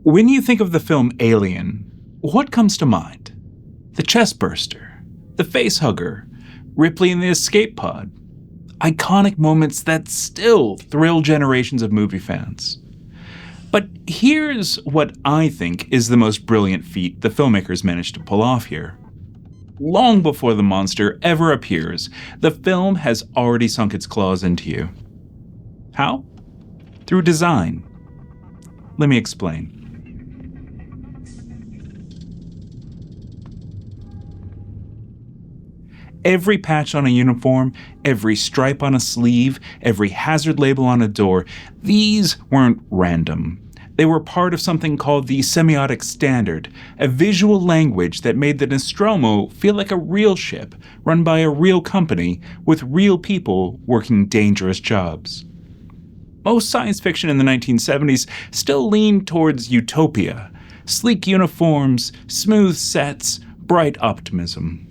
When you think of the film Alien, what comes to mind? The chestburster, the facehugger, Ripley in the escape pod. Iconic moments that still thrill generations of movie fans. But here's what I think is the most brilliant feat the filmmakers managed to pull off here. Long before the monster ever appears, the film has already sunk its claws into you. How? Through design. Let me explain. Every patch on a uniform, every stripe on a sleeve, every hazard label on a door, these weren't random. They were part of something called the semiotic standard, a visual language that made the Nostromo feel like a real ship run by a real company with real people working dangerous jobs. Most science fiction in the 1970s still leaned towards utopia, sleek uniforms, smooth sets, bright optimism.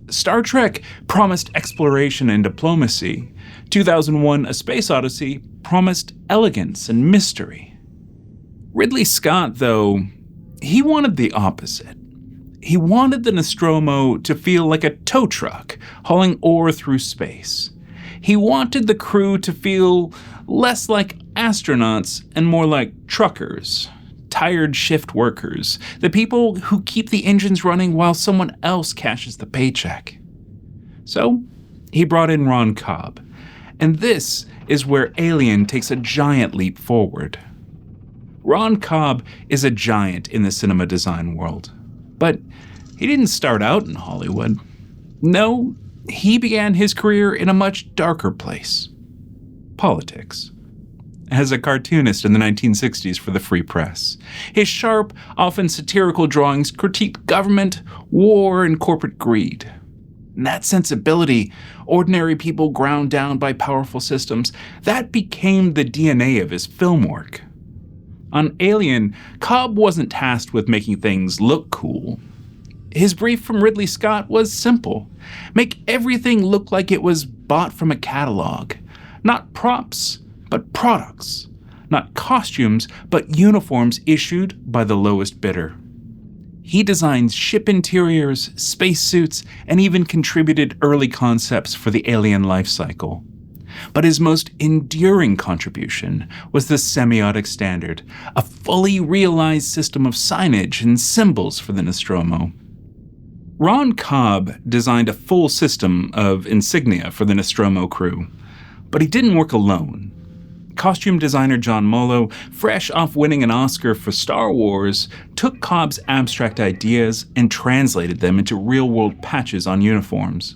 Star Trek promised exploration and diplomacy. 2001: A Space Odyssey promised elegance and mystery. Ridley Scott, though, he wanted the opposite. He wanted the Nostromo to feel like a tow truck hauling ore through space. He wanted the crew to feel less like astronauts and more like truckers. Tired shift workers, the people who keep the engines running while someone else cashes the paycheck. So, he brought in Ron Cobb, and this is where Alien takes a giant leap forward. Ron Cobb is a giant in the cinema design world, but he didn't start out in Hollywood. No, he began his career in a much darker place: politics. As a cartoonist in the 1960s for the Free Press, his sharp, often satirical drawings critiqued government, war, and corporate greed. And that sensibility, ordinary people ground down by powerful systems, that became the DNA of his film work. On Alien, Cobb wasn't tasked with making things look cool. His brief from Ridley Scott was simple: make everything look like it was bought from a catalog. Not props, but products. Not costumes, but uniforms issued by the lowest bidder. He designed ship interiors, spacesuits, and even contributed early concepts for the Alien life cycle. But his most enduring contribution was the semiotic standard, a fully realized system of signage and symbols for the Nostromo. Ron Cobb designed a full system of insignia for the Nostromo crew, but he didn't work alone. Costume designer John Mollo, fresh off winning an Oscar for Star Wars, took Cobb's abstract ideas and translated them into real-world patches on uniforms.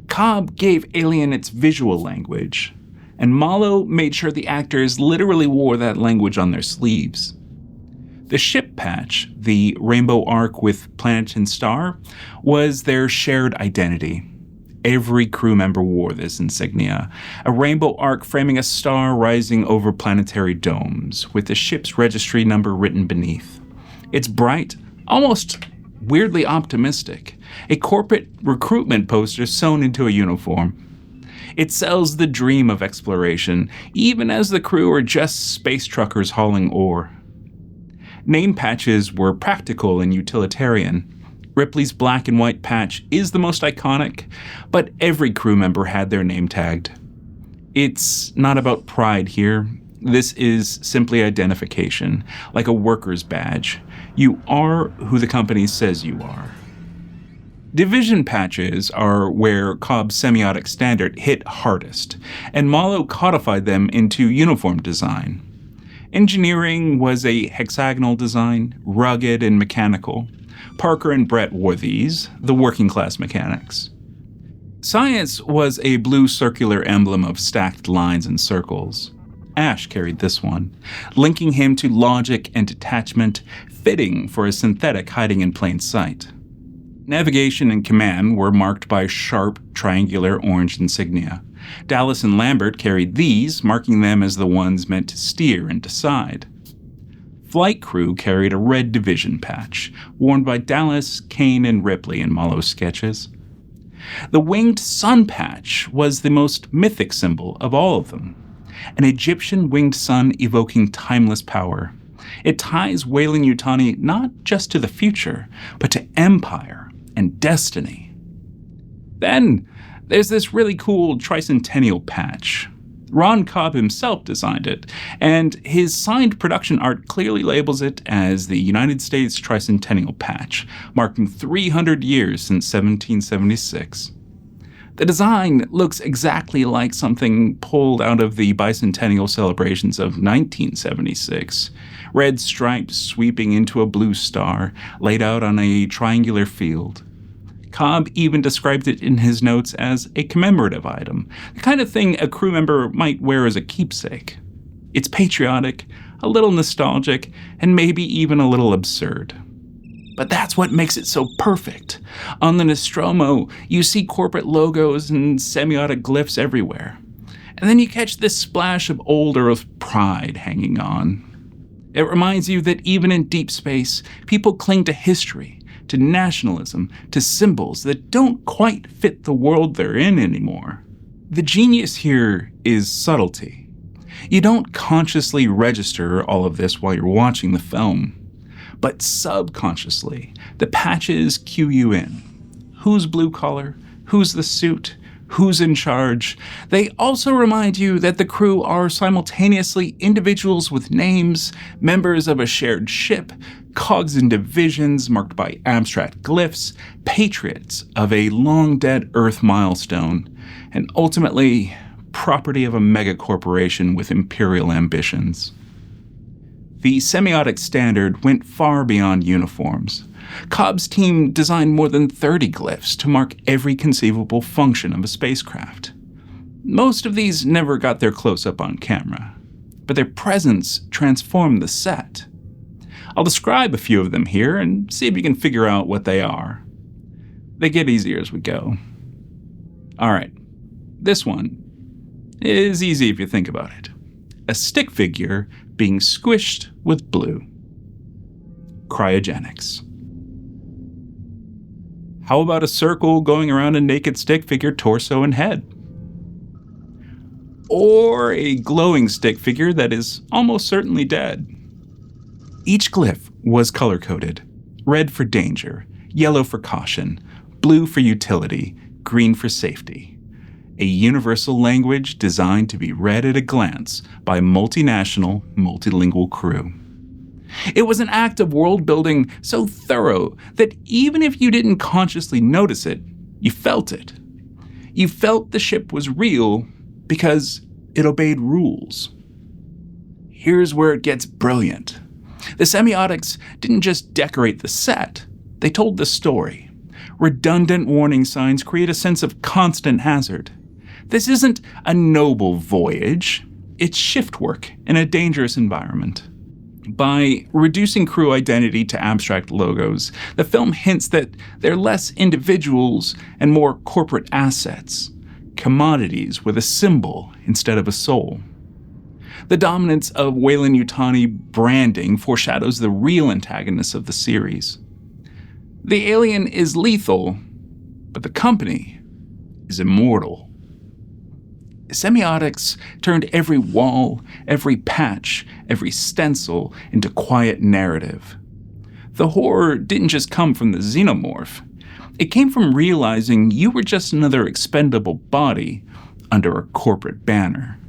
Cobb gave Alien its visual language, and Mollo made sure the actors literally wore that language on their sleeves. The ship patch, the rainbow arc with planet and star, was their shared identity. Every crew member wore this insignia, a rainbow arc framing a star rising over planetary domes, with the ship's registry number written beneath. It's bright, almost weirdly optimistic, a corporate recruitment poster sewn into a uniform. It sells the dream of exploration, even as the crew are just space truckers hauling ore. Name patches were practical and utilitarian. Ripley's black and white patch is the most iconic, but every crew member had their name tagged. It's not about pride here. This is simply identification, like a worker's badge. You are who the company says you are. Division patches are where Cobb's semiotic standard hit hardest, and Mollo codified them into uniform design. Engineering was a hexagonal design, rugged and mechanical. Parker and Brett wore these, the working-class mechanics. Science was a blue circular emblem of stacked lines and circles. Ash carried this one, linking him to logic and detachment, fitting for a synthetic hiding in plain sight. Navigation and command were marked by sharp, triangular orange insignia. Dallas and Lambert carried these, marking them as the ones meant to steer and decide. Flight crew carried a red division patch, worn by Dallas, Kane, and Ripley in Mollo's sketches. The winged sun patch was the most mythic symbol of all of them, an Egyptian winged sun evoking timeless power. It ties Weyland-Yutani not just to the future, but to empire and destiny. Then, there's this really cool tricentennial patch. Ron Cobb himself designed it, and his signed production art clearly labels it as the United States Tricentennial Patch, marking 300 years since 1776. The design looks exactly like something pulled out of the bicentennial celebrations of 1976. Red stripes sweeping into a blue star, laid out on a triangular field. Cobb even described it in his notes as a commemorative item, the kind of thing a crew member might wear as a keepsake. It's patriotic, a little nostalgic, and maybe even a little absurd. But that's what makes it so perfect. On the Nostromo, you see corporate logos and semiotic glyphs everywhere. And then you catch this splash of old Earth pride hanging on. It reminds you that even in deep space, people cling to history, to nationalism, to symbols that don't quite fit the world they're in anymore. The genius here is subtlety. You don't consciously register all of this while you're watching the film, but subconsciously, the patches cue you in. Who's blue collar? Who's the suit? Who's in charge? They also remind you that the crew are simultaneously individuals with names, members of a shared ship, cogs in divisions marked by abstract glyphs, patriots of a long-dead Earth milestone, and ultimately, property of a megacorporation with imperial ambitions. The semiotic standard went far beyond uniforms. Cobb's team designed more than 30 glyphs to mark every conceivable function of a spacecraft. Most of these never got their close-up on camera, but their presence transformed the set. I'll describe a few of them here and see if you can figure out what they are. They get easier as we go. Alright, this one is easy if you think about it. A stick figure being squished with blue. Cryogenics. How about a circle going around a naked stick figure torso and head? Or a glowing stick figure that is almost certainly dead. Each glyph was color-coded. Red for danger, yellow for caution, blue for utility, green for safety. A universal language designed to be read at a glance by a multinational, multilingual crew. It was an act of world-building so thorough that even if you didn't consciously notice it, you felt it. You felt the ship was real because it obeyed rules. Here's where it gets brilliant. The semiotics didn't just decorate the set, they told the story. Redundant warning signs create a sense of constant hazard. This isn't a noble voyage, it's shift work in a dangerous environment. By reducing crew identity to abstract logos, the film hints that they're less individuals and more corporate assets, commodities with a symbol instead of a soul. The dominance of Weyland-Yutani branding foreshadows the real antagonists of the series. The alien is lethal, but the company is immortal. Semiotics turned every wall, every patch, every stencil into quiet narrative. The horror didn't just come from the xenomorph. It came from realizing you were just another expendable body under a corporate banner.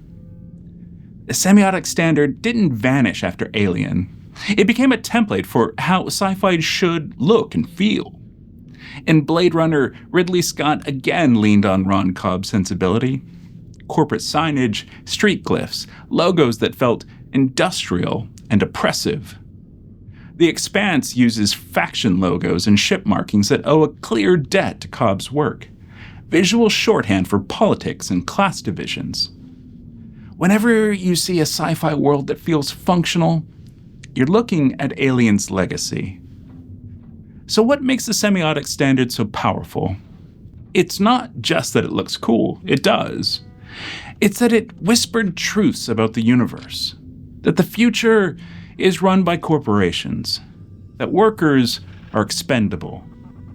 The semiotic standard didn't vanish after Alien. It became a template for how sci-fi should look and feel. In Blade Runner, Ridley Scott again leaned on Ron Cobb's sensibility. Corporate signage, street glyphs, logos that felt industrial and oppressive. The Expanse uses faction logos and ship markings that owe a clear debt to Cobb's work. Visual shorthand for politics and class divisions. Whenever you see a sci-fi world that feels functional, you're looking at Alien's legacy. So what makes the semiotic standard so powerful? It's not just that it looks cool, it does. It's that it whispered truths about the universe, that the future is run by corporations, that workers are expendable,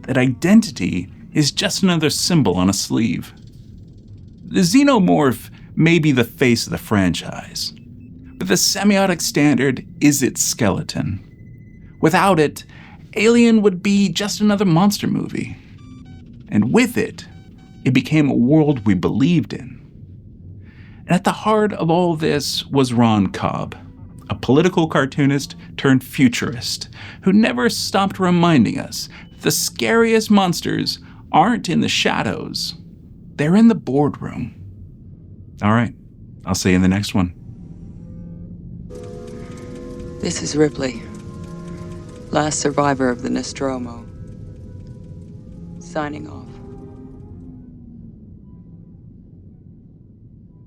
that identity is just another symbol on a sleeve. The xenomorph may be the face of the franchise, But the semiotic standard is its skeleton. Without it, Alien would be just another monster movie. And with it, it became a world we believed in. And at the heart of all this was Ron Cobb, a political cartoonist turned futurist who never stopped reminding us the scariest monsters aren't in the shadows, they're in the boardroom. All right, I'll see you in the next one. This is Ripley, last survivor of the Nostromo. Signing off.